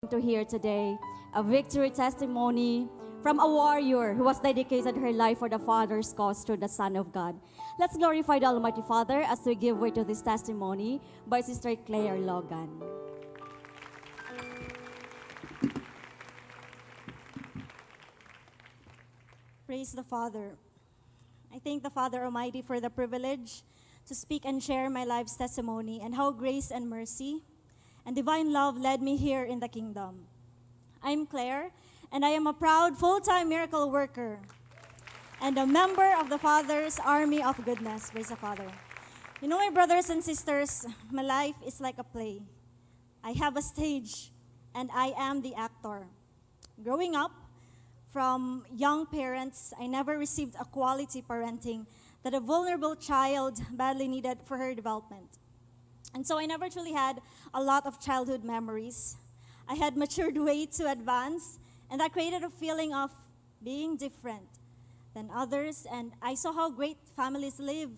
to hear today a victory testimony from a warrior who has dedicated her life for the Father's cause through the Son of God. Let's glorify the Almighty Father as we give way to this testimony by Sister Claire Logan. Praise the Father. I thank the Father Almighty for the privilege to speak and share my life's testimony and how grace and mercy and divine love led me here in the kingdom. I'm Claire, and I am a proud full-time miracle worker and a member of the Father's Army of Goodness. Praise the Father. You know, my brothers and sisters, my life is like a play. I have a stage, and I am the actor. Growing up, from young parents, I never received a quality parenting that a vulnerable child badly needed for her development. And so I never truly had a lot of childhood memories. I had matured way too advanced, and that created a feeling of being different than others. And I saw how great families live,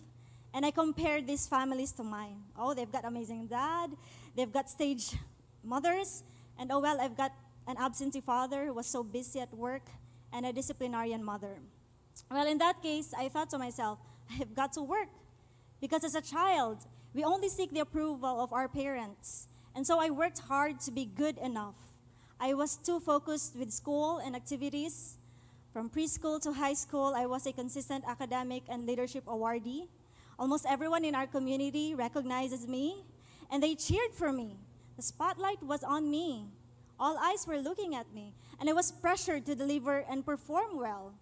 and I compared these families to mine. Oh, they've got amazing dad, they've got stage mothers, and oh well, I've got an absentee father who was so busy at work, and a disciplinarian mother. Well, in that case, I thought to myself, I've got to work. Because as a child, we only seek the approval of our parents. And so I worked hard to be good enough. I was too focused with school and activities. From preschool to high school, I was a consistent academic and leadership awardee. Almost everyone in our community recognizes me, and they cheered for me. The spotlight was on me. All eyes were looking at me, and I was pressured to deliver and perform well,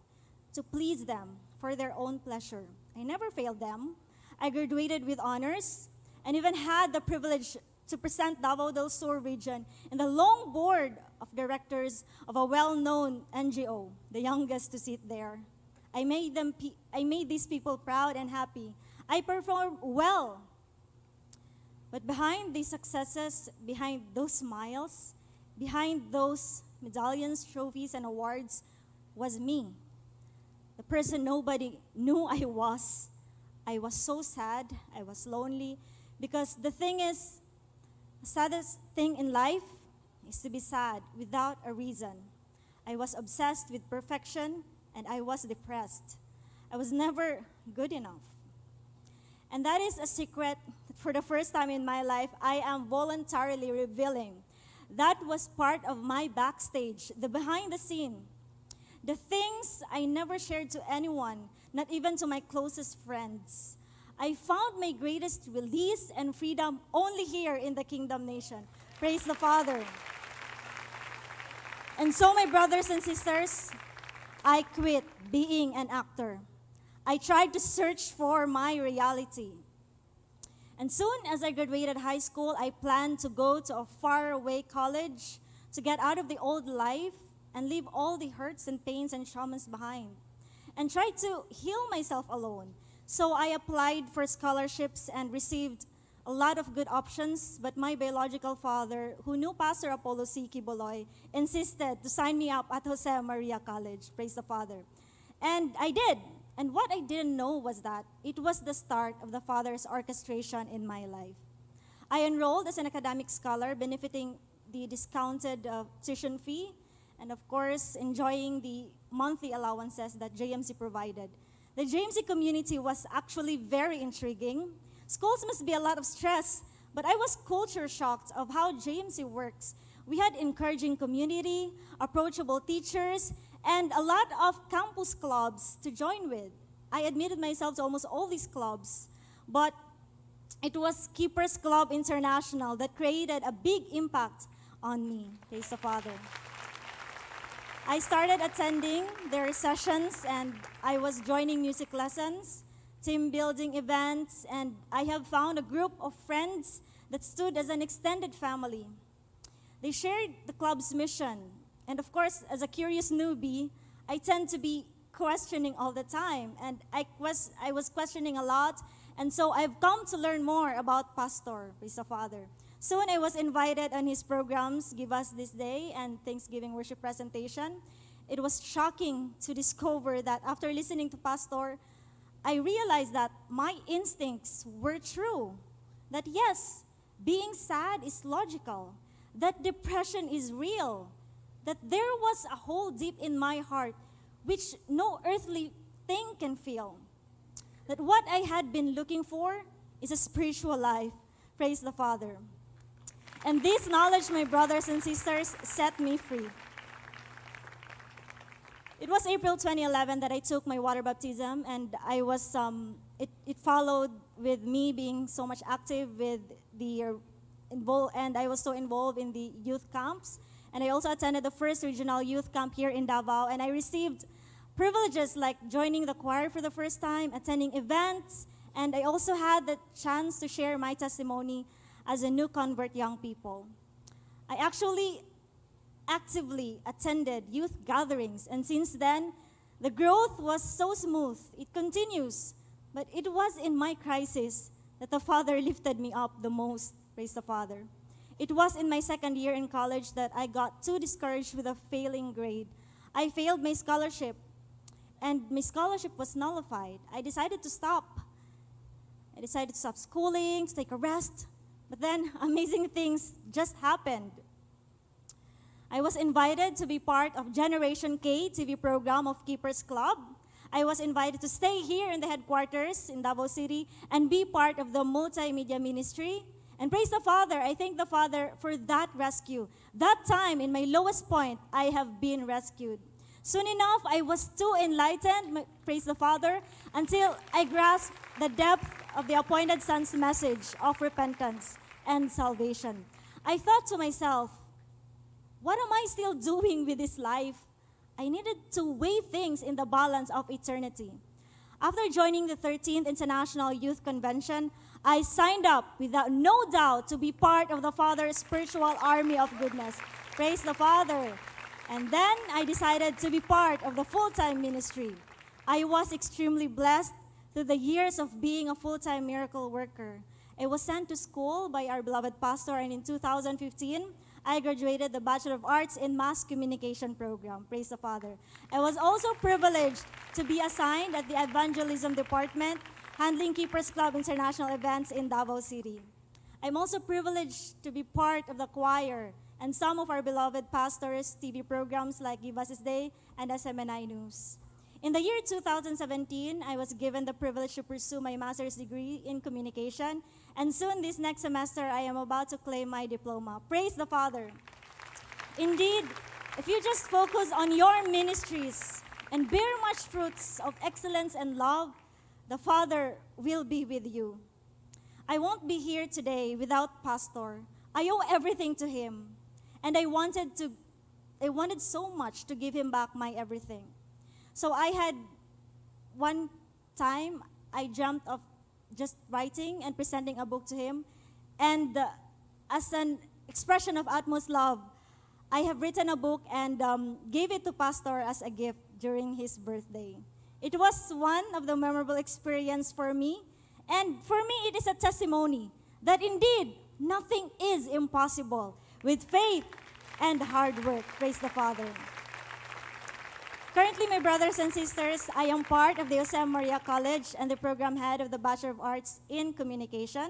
to please them for their own pleasure. I never failed them. I graduated with honors, and even had the privilege to present Davao del Sur region in the long board of directors of a well-known NGO, the youngest to sit there. I made these people proud and happy. I performed well. But behind these successes, behind those smiles, behind those medallions, trophies, and awards was me, the person nobody knew I was. I was so sad, I was lonely, because the thing is, the saddest thing in life is to be sad without a reason. I was obsessed with perfection, and I was depressed. I was never good enough. And that is a secret that for the first time in my life, I am voluntarily revealing. That was part of my backstage, the behind the scene. The things I never shared to anyone, not even to my closest friends. I found my greatest release and freedom only here in the Kingdom Nation. Praise the Father. And so, my brothers and sisters, I quit being an actor. I tried to search for my reality. And soon as I graduated high school, I planned to go to a faraway college to get out of the old life and leave all the hurts and pains and traumas behind and try to heal myself alone. So I applied for scholarships and received a lot of good options, but my biological father, who knew Pastor Apollo C. Kiboloy, insisted to sign me up at Jose Maria College. Praise the Father. And I did. And what I didn't know was that it was the start of the Father's orchestration in my life. I enrolled as an academic scholar, benefiting the discounted tuition fee, and of course, enjoying the monthly allowances that JMC provided. The JMC community was actually very intriguing. Schools must be a lot of stress, but I was culture shocked of how JMC works. We had encouraging community, approachable teachers, and a lot of campus clubs to join with. I admitted myself to almost all these clubs, but it was Keepers Club International that created a big impact on me. Praise the Father. I started attending their sessions, and I was joining music lessons, team building events, and I have found a group of friends that stood as an extended family. They shared the club's mission. And of course, as a curious newbie, I tend to be questioning all the time. And I was questioning a lot. And so I've come to learn more about Pastor, praise the Father. Soon I was invited on his programs, Give Us This Day and Thanksgiving Worship Presentation. It was shocking to discover that after listening to Pastor, I realized that my instincts were true. That yes, being sad is logical. that depression is real, that there was a hole deep in my heart which no earthly thing can fill, that what I had been looking for is a spiritual life. Praise the Father. And this knowledge, my brothers and sisters, set me free. It was April 2011 that I took my water baptism, and I was it followed with me being so much active with the and I was so involved in the youth camps, and I also attended the first regional youth camp here in Davao, and I received privileges like joining the choir for the first time, attending events, and I also had the chance to share my testimony as a new convert young people. I actually actively attended youth gatherings, and since then, the growth was so smooth. It continues, but it was in my crisis that the Father lifted me up the most. Praise the Father. It was in my second year in college that I got too discouraged with a failing grade. I failed my scholarship, and my scholarship was nullified. I decided to stop. I decided to stop schooling, to take a rest, but then amazing things just happened. I was invited to be part of Generation K TV program of Keepers Club. I was invited to stay here in the headquarters in Davao City and be part of the multimedia ministry. And praise the Father, I thank the Father for that rescue. That time, in my lowest point, I have been rescued. Soon enough, I was too enlightened, praise the Father, until I grasped the depth of the appointed Son's message of repentance and salvation. I thought to myself, what am I still doing with this life? I needed to weigh things in the balance of eternity. After joining the 13th International Youth Convention, I signed up without no doubt to be part of the Father's spiritual army of goodness. Praise the Father. And then I decided to be part of the full-time ministry. I was extremely blessed through the years of being a full-time miracle worker. I was sent to school by our beloved pastor, and in 2015, I graduated the Bachelor of Arts in Mass Communication program. Praise the Father. I was also privileged to be assigned at the Evangelism Department, handling Keepers Club international events in Davao City. I'm also privileged to be part of the choir and some of our beloved pastors' TV programs like Give Us This Day and SMNI News. In the year 2017, I was given the privilege to pursue my master's degree in communication, and soon this next semester, I am about to claim my diploma. Praise the Father. Indeed, if you just focus on your ministries and bear much fruits of excellence and love, the Father will be with you. I won't be here today without Pastor. I owe everything to him, and I wanted so much to give him back my everything. So I had one time, I dreamt of just writing and presenting a book to him. And as an expression of utmost love, I have written a book and gave it to Pastor as a gift during his birthday. It was one of the memorable experiences for me. And for me, it is a testimony that indeed, nothing is impossible with faith and hard work. Praise the Father. Currently, my brothers and sisters, I am part of the Jose Maria College and the program head of the Bachelor of Arts in Communication.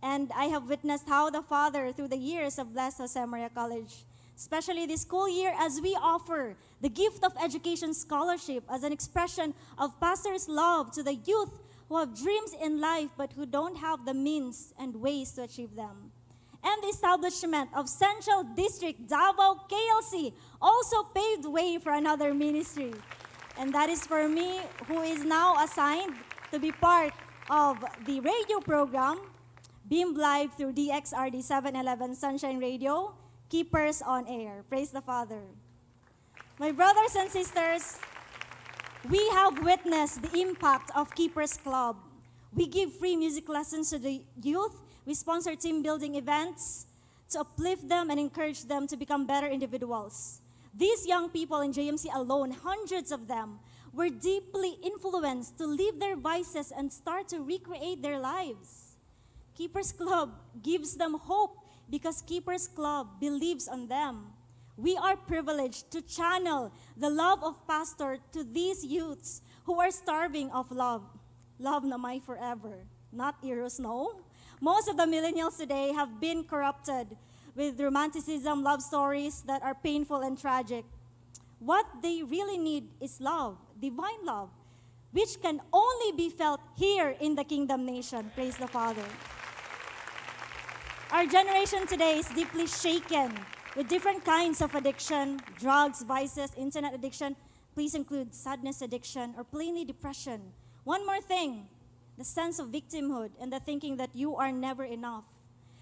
And I have witnessed how the Father, through the years, have blessed Jose Maria College, especially this school year, as we offer the gift of education scholarship as an expression of pastor's love to the youth who have dreams in life but who don't have the means and ways to achieve them. And the establishment of Central District Davao KLC also paved way for another ministry. And that is for me, who is now assigned to be part of the radio program, beamed live through DXRD 711 Sunshine Radio, Keepers on Air. Praise the Father. My brothers and sisters, we have witnessed the impact of Keepers Club. We give free music lessons to the youth. We sponsor team building events to uplift them and encourage them to become better individuals. These young people in JMC alone, hundreds of them, were deeply influenced to leave their vices and start to recreate their lives. Keepers Club gives them hope because Keepers Club believes on them. We are privileged to channel the love of Pastor to these youths who are starving of love. Love na may forever, not eros, no. Most of the millennials today have been corrupted with romanticism, love stories that are painful and tragic. What they really need is love, divine love, which can only be felt here in the Kingdom Nation. Praise the Father. Our generation today is deeply shaken with different kinds of addiction, drugs, vices, internet addiction. Please include sadness addiction or plainly depression. One more thing, the sense of victimhood and the thinking that you are never enough.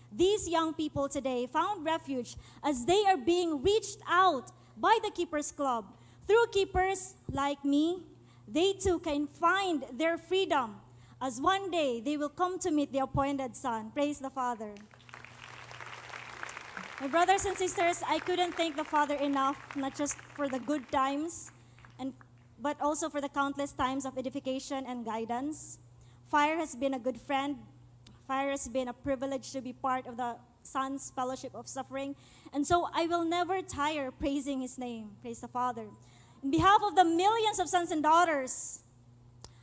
These young people today found refuge as they are being reached out by the Keepers Club. Through keepers like me, they too can find their freedom as one day they will come to meet the appointed Son. Praise the Father. My brothers and sisters, I couldn't thank the Father enough, not just for the good times, but also for the countless times of edification and guidance. Fire has been a good friend. Fire has been a privilege to be part of the Son's fellowship of suffering. And so I will never tire praising His name. Praise the Father. In behalf of the millions of sons and daughters,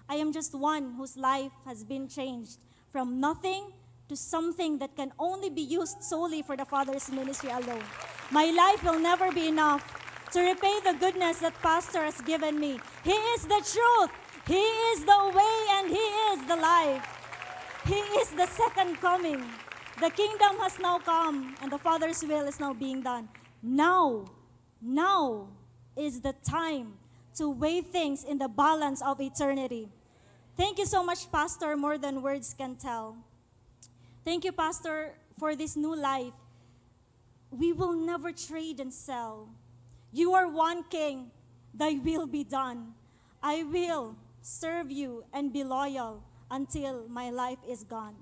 I am just one whose life has been changed from nothing to something that can only be used solely for the Father's ministry alone. My life will never be enough to repay the goodness that Pastor has given me. He is the truth. He is the way and He is the life. He is the second coming. The kingdom has now come and the Father's will is now being done. Now is the time to weigh things in the balance of eternity. Thank you so much, Pastor, more than words can tell. Thank you, Pastor, for this new life. We will never trade and sell. You are one King. Thy will be done. I will serve you and be loyal until my life is gone.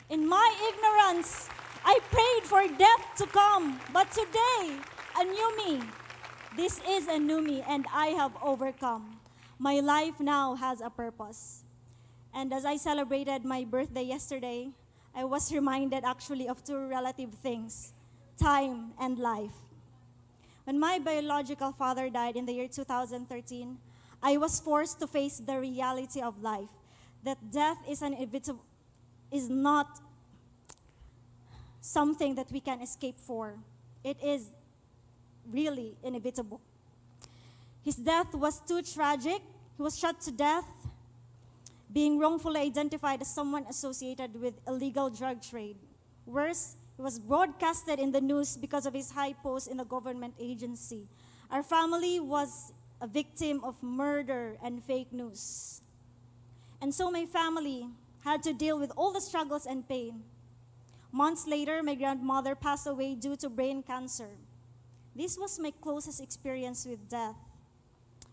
In my ignorance, I prayed for death to come, but today, a new me. This is a new me, and I have overcome. My life now has a purpose. And as I celebrated my birthday yesterday, I was reminded actually of two relative things, time and life. When my biological father died in the year 2013, I was forced to face the reality of life, that death is not something that we can escape for. It is really inevitable. His death was too tragic. He was shot to death, being wrongfully identified as someone associated with illegal drug trade. Worse, he was broadcasted in the news because of his high post in a government agency. Our family was a victim of murder and fake news. And so my family had to deal with all the struggles and pain. Months later, my grandmother passed away due to brain cancer. This was my closest experience with death.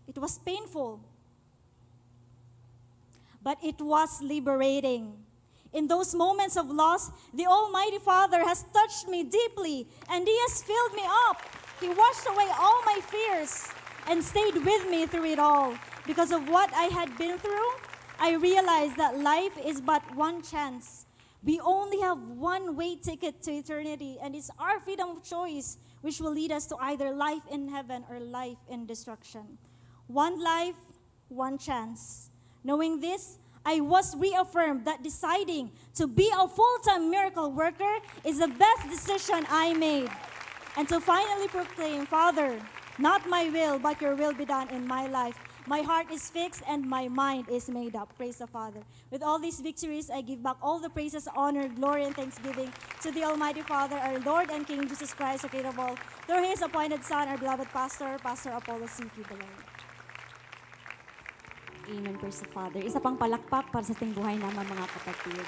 It was painful, but it was liberating. In those moments of loss, the Almighty Father has touched me deeply, and He has filled me up. He washed away all my fears and stayed with me through it all. Because of what I had been through, I realized that life is but one chance. We only have one way ticket to eternity, and it's our freedom of choice which will lead us to either life in heaven or life in destruction. One life, one chance. Knowing this, I was reaffirmed that deciding to be a full-time miracle worker is the best decision I made. And to finally proclaim, Father, not my will, but your will be done in my life. My heart is fixed and my mind is made up. Praise the Father. With all these victories, I give back all the praises, honor, glory, and thanksgiving to the Almighty Father, our Lord and King Jesus Christ, the Creator of all, through His appointed Son, our beloved Pastor, Pastor Apollo C. Below. Amen, praise the Father. Isa pang palakpak para sa ating buhay naman, mga kapatid.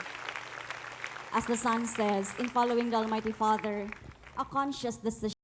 As the Son says, in following the Almighty Father, a conscious decision